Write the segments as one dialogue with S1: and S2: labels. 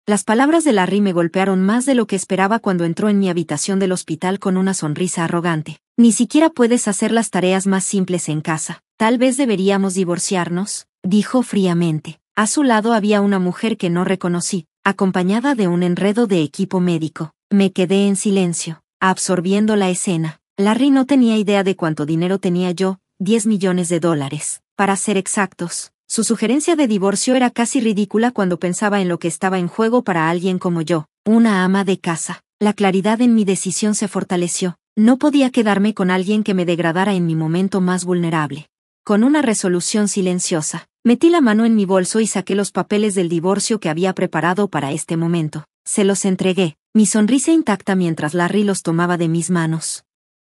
S1: Las palabras de Larry me golpearon más de lo que esperaba cuando entró en mi habitación del hospital con una sonrisa arrogante. Ni siquiera puedes hacer las tareas más simples en casa. Tal vez deberíamos divorciarnos, dijo fríamente. A su lado había una mujer que no reconocí, acompañada de un enredo de equipo médico. Me quedé en silencio, absorbiendo la escena. Larry no tenía idea de cuánto dinero tenía yo, $10 millones. Para ser exactos, su sugerencia de divorcio era casi ridícula cuando pensaba en lo que estaba en juego para alguien como yo, una ama de casa. La claridad en mi decisión se fortaleció. No podía quedarme con alguien que me degradara en mi momento más vulnerable. Con una resolución silenciosa, metí la mano en mi bolso y saqué los papeles del divorcio que había preparado para este momento. Se los entregué, mi sonrisa intacta mientras Larry los tomaba de mis manos.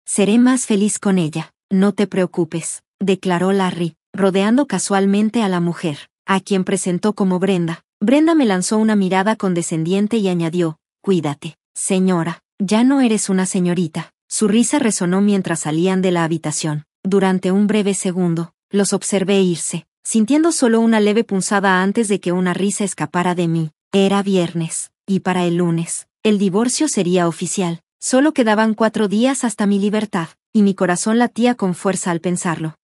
S1: Seré más feliz con ella, no te preocupes, declaró Larry, rodeando casualmente a la mujer, a quien presentó como Brenda. Brenda me lanzó una mirada condescendiente y añadió, cuídate, señora, ya no eres una señorita. Su risa resonó mientras salían de la habitación. Durante un breve segundo, los observé irse, sintiendo solo una leve punzada antes de que una risa escapara de mí. Era viernes, y para el lunes, el divorcio sería oficial. Solo quedaban 4 días hasta mi libertad, y mi corazón latía con fuerza al pensarlo.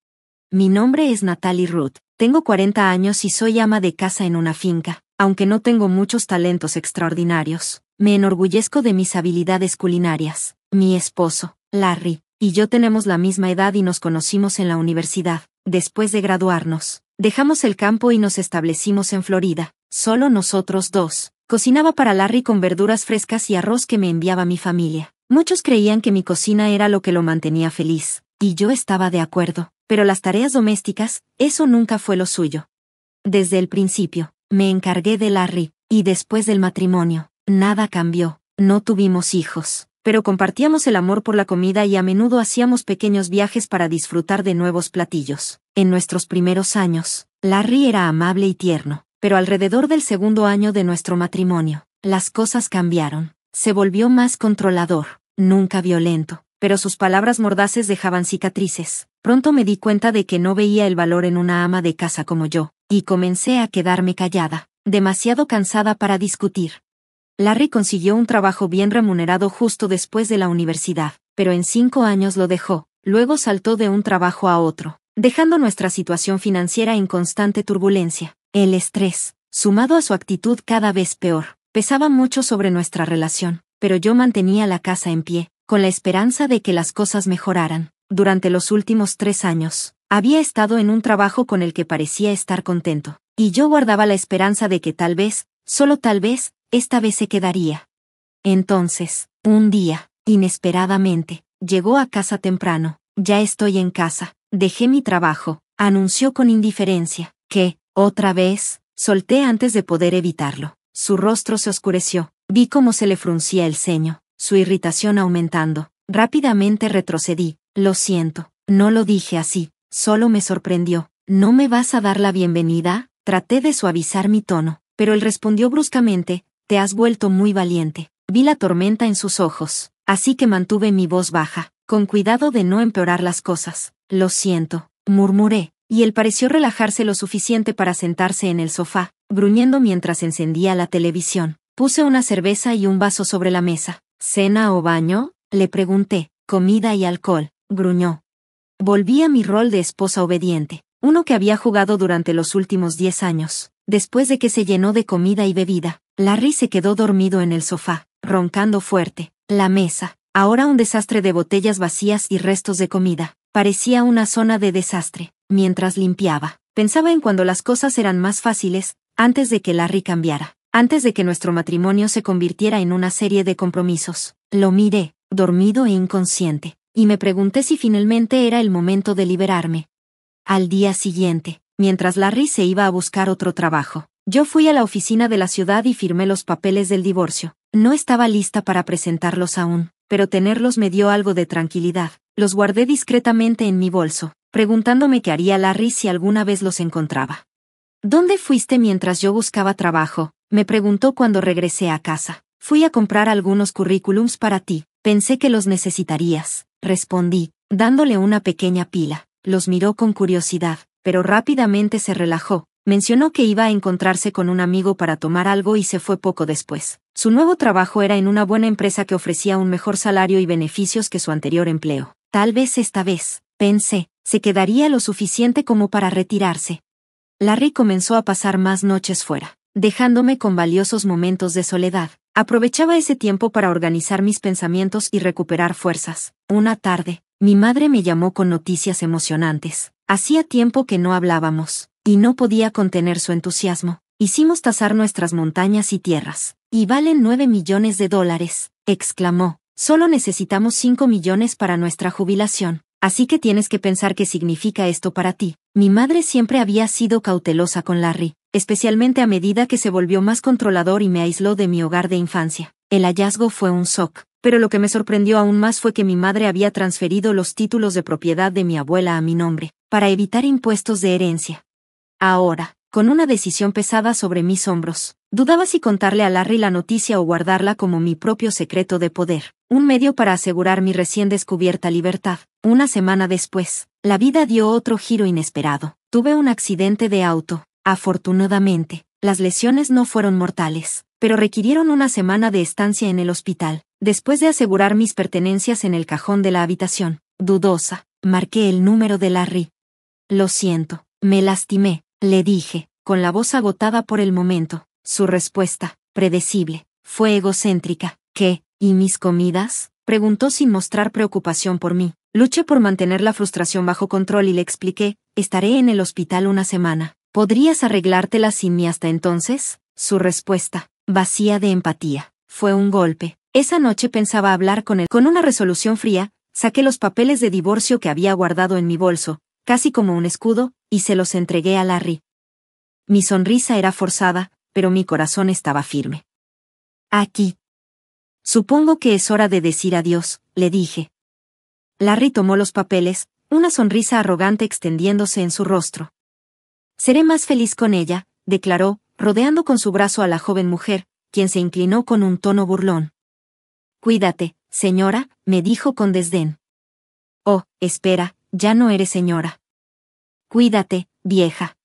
S1: Mi nombre es Natalie Ruth, tengo 40 años y soy ama de casa en una finca. Aunque no tengo muchos talentos extraordinarios, me enorgullezco de mis habilidades culinarias. Mi esposo, Larry, y yo tenemos la misma edad y nos conocimos en la universidad. Después de graduarnos, dejamos el campo y nos establecimos en Florida, solo nosotros dos. Cocinaba para Larry con verduras frescas y arroz que me enviaba mi familia. Muchos creían que mi cocina era lo que lo mantenía feliz, y yo estaba de acuerdo, pero las tareas domésticas, eso nunca fue lo suyo. Desde el principio, me encargué de Larry, y después del matrimonio, nada cambió. No tuvimos hijos, pero compartíamos el amor por la comida y a menudo hacíamos pequeños viajes para disfrutar de nuevos platillos. En nuestros primeros años, Larry era amable y tierno, pero alrededor del segundo año de nuestro matrimonio, las cosas cambiaron. Se volvió más controlador, nunca violento, pero sus palabras mordaces dejaban cicatrices. Pronto me di cuenta de que no veía el valor en una ama de casa como yo, y comencé a quedarme callada, demasiado cansada para discutir. Larry consiguió un trabajo bien remunerado justo después de la universidad, pero en 5 años lo dejó, luego saltó de un trabajo a otro, dejando nuestra situación financiera en constante turbulencia. El estrés, sumado a su actitud cada vez peor, pesaba mucho sobre nuestra relación, pero yo mantenía la casa en pie, con la esperanza de que las cosas mejoraran. Durante los últimos 3 años, había estado en un trabajo con el que parecía estar contento, y yo guardaba la esperanza de que tal vez, solo tal vez, esta vez se quedaría. Entonces, un día, inesperadamente, llegó a casa temprano. Ya estoy en casa, dejé mi trabajo, anunció con indiferencia. ¿Qué? ¿Otra vez? Solté antes de poder evitarlo. Su rostro se oscureció, vi cómo se le fruncía el ceño, su irritación aumentando. Rápidamente retrocedí. Lo siento, no lo dije así, solo me sorprendió. ¿No me vas a dar la bienvenida? Traté de suavizar mi tono, pero él respondió bruscamente, te has vuelto muy valiente. Vi la tormenta en sus ojos, así que mantuve mi voz baja, con cuidado de no empeorar las cosas. Lo siento, murmuré, y él pareció relajarse lo suficiente para sentarse en el sofá, gruñendo mientras encendía la televisión. Puse una cerveza y un vaso sobre la mesa. ¿Cena o baño? Le pregunté. Comida y alcohol, gruñó. Volví a mi rol de esposa obediente, uno que había jugado durante los últimos 10 años. Después de que se llenó de comida y bebida, Larry se quedó dormido en el sofá, roncando fuerte. La mesa, ahora un desastre de botellas vacías y restos de comida, parecía una zona de desastre. Mientras limpiaba, pensaba en cuando las cosas eran más fáciles, antes de que Larry cambiara, antes de que nuestro matrimonio se convirtiera en una serie de compromisos. Lo miré, dormido e inconsciente, y me pregunté si finalmente era el momento de liberarme. Al día siguiente, mientras Larry se iba a buscar otro trabajo, yo fui a la oficina de la ciudad y firmé los papeles del divorcio. No estaba lista para presentarlos aún, pero tenerlos me dio algo de tranquilidad. Los guardé discretamente en mi bolso, preguntándome qué haría Larry si alguna vez los encontraba. ¿Dónde fuiste mientras yo buscaba trabajo?, me preguntó cuando regresé a casa. Fui a comprar algunos currículums para ti. Pensé que los necesitarías, respondí, dándole una pequeña pila. Los miró con curiosidad, pero rápidamente se relajó. Mencionó que iba a encontrarse con un amigo para tomar algo y se fue poco después. Su nuevo trabajo era en una buena empresa que ofrecía un mejor salario y beneficios que su anterior empleo. Tal vez esta vez, pensé, se quedaría lo suficiente como para retirarse. Larry comenzó a pasar más noches fuera, dejándome con valiosos momentos de soledad. Aprovechaba ese tiempo para organizar mis pensamientos y recuperar fuerzas. Una tarde, mi madre me llamó con noticias emocionantes. Hacía tiempo que no hablábamos, y no podía contener su entusiasmo. Hicimos tasar nuestras montañas y tierras. Y valen $9 millones, exclamó. Solo necesitamos 5 millones para nuestra jubilación. Así que tienes que pensar qué significa esto para ti. Mi madre siempre había sido cautelosa con Larry, especialmente a medida que se volvió más controlador y me aisló de mi hogar de infancia. El hallazgo fue un shock, pero lo que me sorprendió aún más fue que mi madre había transferido los títulos de propiedad de mi abuela a mi nombre, para evitar impuestos de herencia. Ahora, con una decisión pesada sobre mis hombros, dudaba si contarle a Larry la noticia o guardarla como mi propio secreto de poder, un medio para asegurar mi recién descubierta libertad. Una semana después, la vida dio otro giro inesperado. Tuve un accidente de auto. Afortunadamente, las lesiones no fueron mortales, pero requirieron una semana de estancia en el hospital. Después de asegurar mis pertenencias en el cajón de la habitación, dudosa, marqué el número de Larry. Lo siento, me lastimé, le dije, con la voz agotada por el momento. Su respuesta, predecible, fue egocéntrica. ¿Qué? ¿Y mis comidas? Preguntó sin mostrar preocupación por mí. Luché por mantener la frustración bajo control y le expliqué, estaré en el hospital una semana. ¿Podrías arreglártela sin mí hasta entonces? Su respuesta, vacía de empatía, fue un golpe. Esa noche pensaba hablar con él. Con una resolución fría, saqué los papeles de divorcio que había guardado en mi bolso, casi como un escudo, y se los entregué a Larry. Mi sonrisa era forzada, pero mi corazón estaba firme. Aquí. Supongo que es hora de decir adiós, le dije. Larry tomó los papeles, una sonrisa arrogante extendiéndose en su rostro. Seré más feliz con ella, declaró, rodeando con su brazo a la joven mujer, quien se inclinó con un tono burlón. Cuídate, señora, me dijo con desdén. Oh, espera, ya no eres señora. Cuídate, vieja.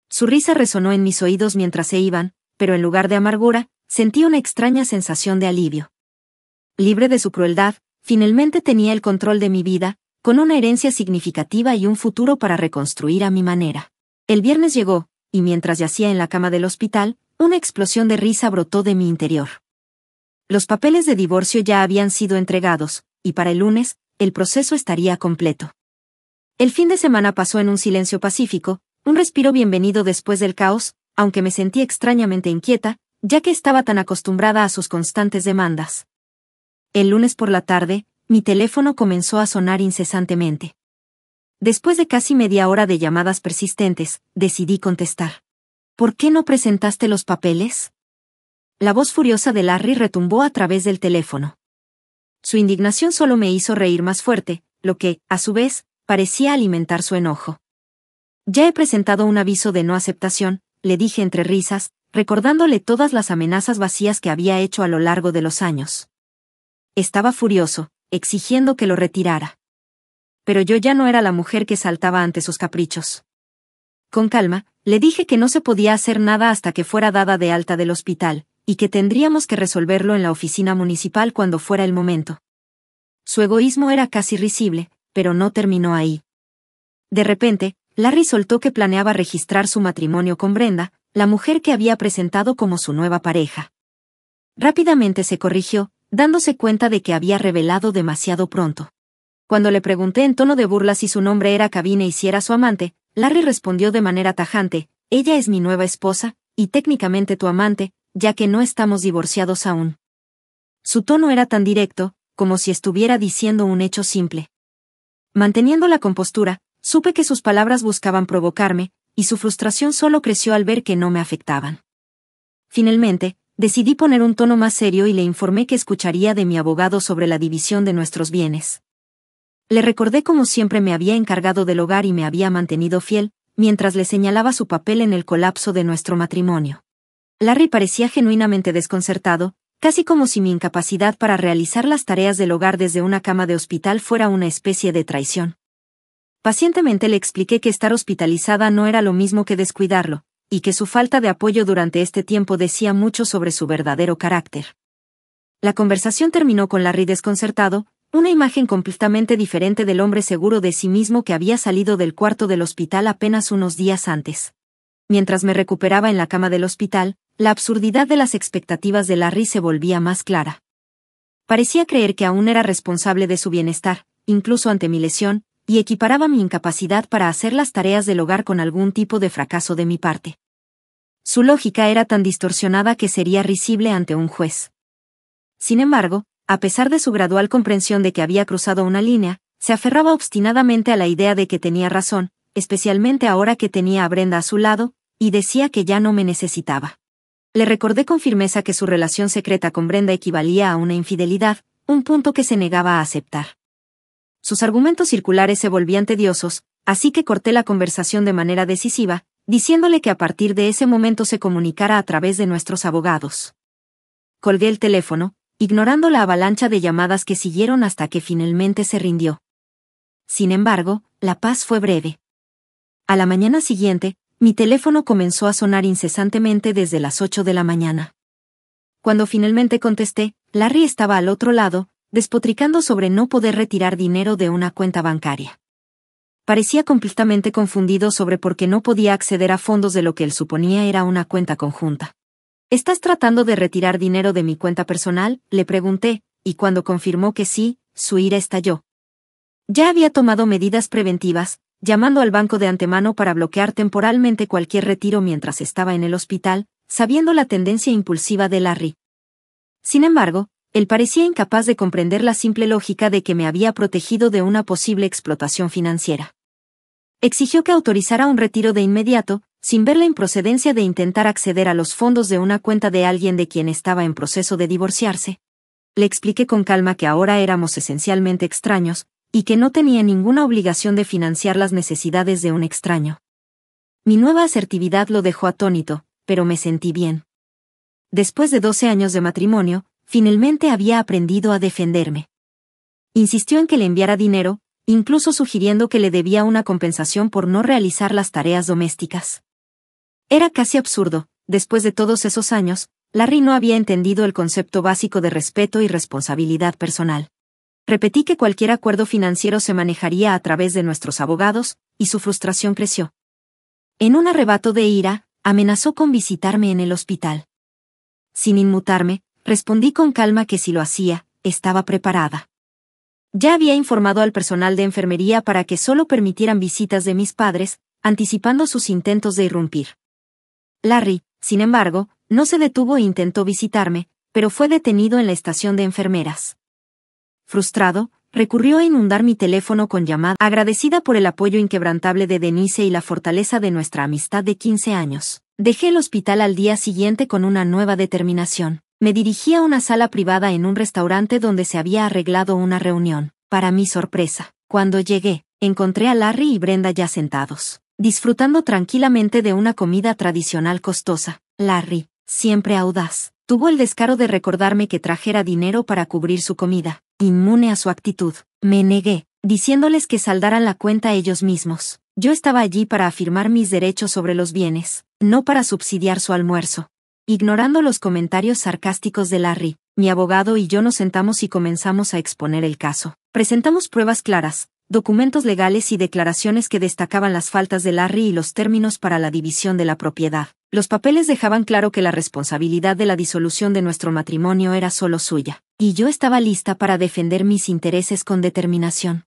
S1: Su risa resonó en mis oídos mientras se iban, pero en lugar de amargura, sentí una extraña sensación de alivio. Libre de su crueldad, finalmente tenía el control de mi vida, con una herencia significativa y un futuro para reconstruir a mi manera. El viernes llegó, y mientras yacía en la cama del hospital, una explosión de risa brotó de mi interior. Los papeles de divorcio ya habían sido entregados, y para el lunes, el proceso estaría completo. El fin de semana pasó en un silencio pacífico, un respiro bienvenido después del caos, aunque me sentí extrañamente inquieta, ya que estaba tan acostumbrada a sus constantes demandas. El lunes por la tarde, mi teléfono comenzó a sonar incesantemente. Después de casi media hora de llamadas persistentes, decidí contestar. ¿Por qué no presentaste los papeles? La voz furiosa de Larry retumbó a través del teléfono. Su indignación solo me hizo reír más fuerte, lo que, a su vez, parecía alimentar su enojo. Ya he presentado un aviso de no aceptación, le dije entre risas, recordándole todas las amenazas vacías que había hecho a lo largo de los años. Estaba furioso, exigiendo que lo retirara. Pero yo ya no era la mujer que saltaba ante sus caprichos. Con calma, le dije que no se podía hacer nada hasta que fuera dada de alta del hospital, y que tendríamos que resolverlo en la oficina municipal cuando fuera el momento. Su egoísmo era casi risible, pero no terminó ahí. De repente, Larry soltó que planeaba registrar su matrimonio con Brenda, la mujer que había presentado como su nueva pareja. Rápidamente se corrigió, dándose cuenta de que había revelado demasiado pronto. Cuando le pregunté en tono de burla si su nombre era Kavine y si era su amante, Larry respondió de manera tajante, ella es mi nueva esposa, y técnicamente tu amante, ya que no estamos divorciados aún. Su tono era tan directo, como si estuviera diciendo un hecho simple. Manteniendo la compostura, supe que sus palabras buscaban provocarme, y su frustración solo creció al ver que no me afectaban. Finalmente, decidí poner un tono más serio y le informé que escucharía de mi abogado sobre la división de nuestros bienes. Le recordé cómo siempre me había encargado del hogar y me había mantenido fiel, mientras le señalaba su papel en el colapso de nuestro matrimonio. Larry parecía genuinamente desconcertado, casi como si mi incapacidad para realizar las tareas del hogar desde una cama de hospital fuera una especie de traición. Pacientemente le expliqué que estar hospitalizada no era lo mismo que descuidarlo, y que su falta de apoyo durante este tiempo decía mucho sobre su verdadero carácter. La conversación terminó con Larry desconcertado, una imagen completamente diferente del hombre seguro de sí mismo que había salido del cuarto del hospital apenas unos días antes. Mientras me recuperaba en la cama del hospital, la absurdidad de las expectativas de Larry se volvía más clara. Parecía creer que aún era responsable de su bienestar, incluso ante mi lesión, y equiparaba mi incapacidad para hacer las tareas del hogar con algún tipo de fracaso de mi parte. Su lógica era tan distorsionada que sería risible ante un juez. Sin embargo, a pesar de su gradual comprensión de que había cruzado una línea, se aferraba obstinadamente a la idea de que tenía razón, especialmente ahora que tenía a Brenda a su lado, y decía que ya no me necesitaba. Le recordé con firmeza que su relación secreta con Brenda equivalía a una infidelidad, un punto que se negaba a aceptar. Sus argumentos circulares se volvían tediosos, así que corté la conversación de manera decisiva, diciéndole que a partir de ese momento se comunicara a través de nuestros abogados. Colgué el teléfono, ignorando la avalancha de llamadas que siguieron hasta que finalmente se rindió. Sin embargo, la paz fue breve. A la mañana siguiente, mi teléfono comenzó a sonar incesantemente desde las 8 de la mañana. Cuando finalmente contesté, Larry estaba al otro lado, despotricando sobre no poder retirar dinero de una cuenta bancaria. Parecía completamente confundido sobre por qué no podía acceder a fondos de lo que él suponía era una cuenta conjunta. ¿Estás tratando de retirar dinero de mi cuenta personal?, le pregunté, y cuando confirmó que sí, su ira estalló. Ya había tomado medidas preventivas, llamando al banco de antemano para bloquear temporalmente cualquier retiro mientras estaba en el hospital, sabiendo la tendencia impulsiva de Larry. Sin embargo, él parecía incapaz de comprender la simple lógica de que me había protegido de una posible explotación financiera. Exigió que autorizara un retiro de inmediato, sin ver la improcedencia de intentar acceder a los fondos de una cuenta de alguien de quien estaba en proceso de divorciarse. Le expliqué con calma que ahora éramos esencialmente extraños, y que no tenía ninguna obligación de financiar las necesidades de un extraño. Mi nueva asertividad lo dejó atónito, pero me sentí bien. Después de 12 años de matrimonio, finalmente había aprendido a defenderme. Insistió en que le enviara dinero, incluso sugiriendo que le debía una compensación por no realizar las tareas domésticas. Era casi absurdo, después de todos esos años, Larry no había entendido el concepto básico de respeto y responsabilidad personal. Repetí que cualquier acuerdo financiero se manejaría a través de nuestros abogados, y su frustración creció. En un arrebato de ira, amenazó con visitarme en el hospital. Sin inmutarme, respondí con calma que si lo hacía, estaba preparada. Ya había informado al personal de enfermería para que solo permitieran visitas de mis padres, anticipando sus intentos de irrumpir. Larry, sin embargo, no se detuvo e intentó visitarme, pero fue detenido en la estación de enfermeras. Frustrado, recurrió a inundar mi teléfono con llamadas, agradecida por el apoyo inquebrantable de Denise y la fortaleza de nuestra amistad de 15 años. Dejé el hospital al día siguiente con una nueva determinación. Me dirigí a una sala privada en un restaurante donde se había arreglado una reunión. Para mi sorpresa, cuando llegué, encontré a Larry y Brenda ya sentados, disfrutando tranquilamente de una comida tradicional costosa. Larry, siempre audaz, tuvo el descaro de recordarme que trajera dinero para cubrir su comida. Inmune a su actitud, me negué, diciéndoles que saldaran la cuenta ellos mismos. Yo estaba allí para afirmar mis derechos sobre los bienes, no para subsidiar su almuerzo. Ignorando los comentarios sarcásticos de Larry, mi abogado y yo nos sentamos y comenzamos a exponer el caso. Presentamos pruebas claras, documentos legales y declaraciones que destacaban las faltas de Larry y los términos para la división de la propiedad. Los papeles dejaban claro que la responsabilidad de la disolución de nuestro matrimonio era solo suya, y yo estaba lista para defender mis intereses con determinación.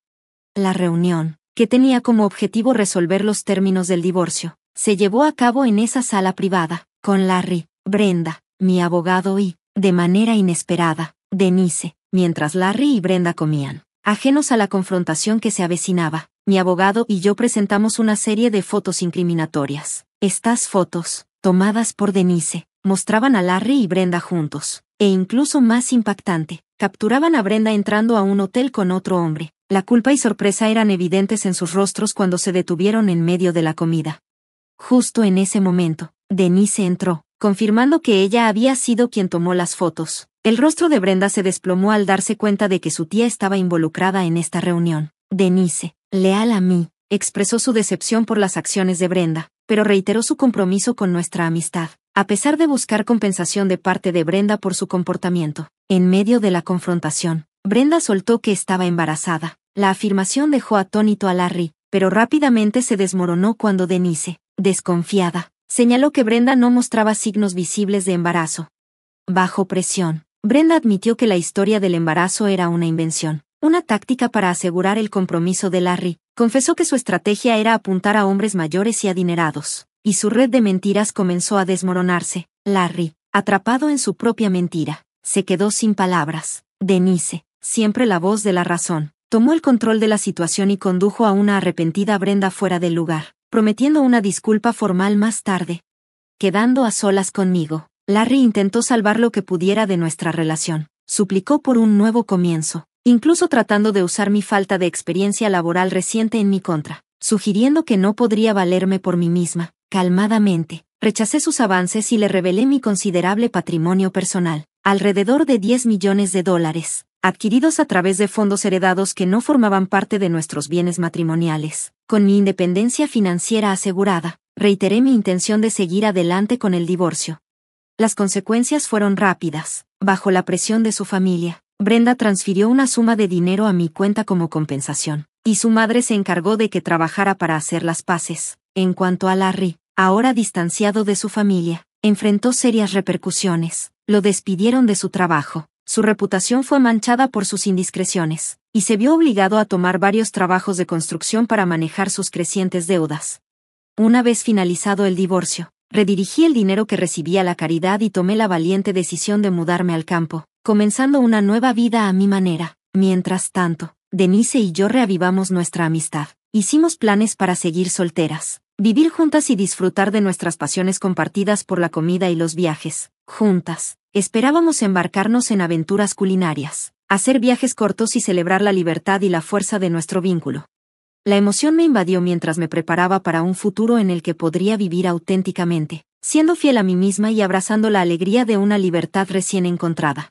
S1: La reunión, que tenía como objetivo resolver los términos del divorcio, se llevó a cabo en esa sala privada, con Larry, Brenda, mi abogado y, de manera inesperada, Denise, mientras Larry y Brenda comían. Ajenos a la confrontación que se avecinaba, mi abogado y yo presentamos una serie de fotos incriminatorias. Estas fotos, tomadas por Denise, mostraban a Larry y Brenda juntos, e incluso más impactante, capturaban a Brenda entrando a un hotel con otro hombre. La culpa y sorpresa eran evidentes en sus rostros cuando se detuvieron en medio de la comida. Justo en ese momento, Denise entró, confirmando que ella había sido quien tomó las fotos. El rostro de Brenda se desplomó al darse cuenta de que su tía estaba involucrada en esta reunión. Denise, leal a mí, expresó su decepción por las acciones de Brenda. pero reiteró su compromiso con nuestra amistad, a pesar de buscar compensación de parte de Brenda por su comportamiento. En medio de la confrontación, Brenda soltó que estaba embarazada. La afirmación dejó atónito a Larry, pero rápidamente se desmoronó cuando Denise, desconfiada, señaló que Brenda no mostraba signos visibles de embarazo. Bajo presión, Brenda admitió que la historia del embarazo era una invención, una táctica para asegurar el compromiso de Larry. Confesó que su estrategia era apuntar a hombres mayores y adinerados, y su red de mentiras comenzó a desmoronarse. Larry, atrapado en su propia mentira, se quedó sin palabras. Denise, siempre la voz de la razón, tomó el control de la situación y condujo a una arrepentida Brenda fuera del lugar, prometiendo una disculpa formal más tarde. Quedando a solas conmigo, Larry intentó salvar lo que pudiera de nuestra relación. Suplicó por un nuevo comienzo, incluso tratando de usar mi falta de experiencia laboral reciente en mi contra, sugiriendo que no podría valerme por mí misma. Calmadamente, rechacé sus avances y le revelé mi considerable patrimonio personal, alrededor de $10 millones, adquiridos a través de fondos heredados que no formaban parte de nuestros bienes matrimoniales. Con mi independencia financiera asegurada, reiteré mi intención de seguir adelante con el divorcio. Las consecuencias fueron rápidas. Bajo la presión de su familia, Brenda transfirió una suma de dinero a mi cuenta como compensación, y su madre se encargó de que trabajara para hacer las paces. En cuanto a Larry, ahora distanciado de su familia, enfrentó serias repercusiones. Lo despidieron de su trabajo, su reputación fue manchada por sus indiscreciones, y se vio obligado a tomar varios trabajos de construcción para manejar sus crecientes deudas. Una vez finalizado el divorcio, redirigí el dinero que recibía a la caridad y tomé la valiente decisión de mudarme al campo, comenzando una nueva vida a mi manera. Mientras tanto, Denise y yo reavivamos nuestra amistad. Hicimos planes para seguir solteras, vivir juntas y disfrutar de nuestras pasiones compartidas por la comida y los viajes. Juntas, esperábamos embarcarnos en aventuras culinarias, hacer viajes cortos y celebrar la libertad y la fuerza de nuestro vínculo. La emoción me invadió mientras me preparaba para un futuro en el que podría vivir auténticamente, siendo fiel a mí misma y abrazando la alegría de una libertad recién encontrada.